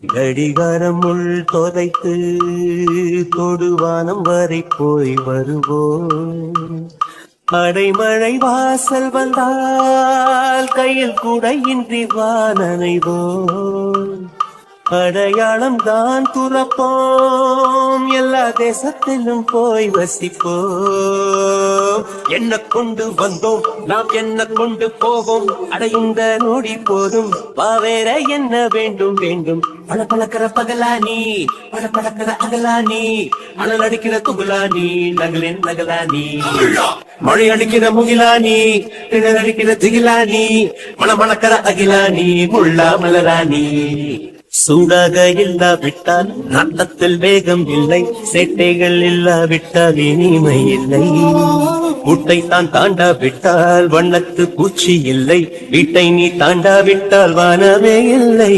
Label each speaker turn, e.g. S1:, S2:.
S1: கடிகாரம் உள் தொலைத்து தொடுவானம் வரை போய் வருவோம். அடைமழை வாசல் வந்தால் கையில் குடையின்றி வானனைவோம். அடையாளம் தான் துறப்போம், எல்லா தேசத்திலும் போய் வசிப்போம். என்ன கொண்டு வந்தோம் நாம் என்ன கொண்டு போவோம், அடையுந்த நோடி போதும் வேற என்ன வேண்டும் வேண்டும். பல பழக்கிற பகலானி பல பழக்கிற அகலானி, அனல் அடிக்கிற துகுலானி நகலின் நகலானி, மழை அடிக்கிற முகிலானி கிணறு அடிக்கிற திகிலானி, மணமணக்கிற அகிலானி முள்ளா மலராணி. சூடாக இல்லாவிட்டால் நாட்டத்தில் வேகம் இல்லை, சேட்டைகள் இல்லாவிட்டால் இனிமை இல்லை. முட்டை தான் தாண்டாவிட்டால் வண்ணத்து பூச்சி இல்லை, வீட்டை நீ தாண்டாவிட்டால் வானமே இல்லை.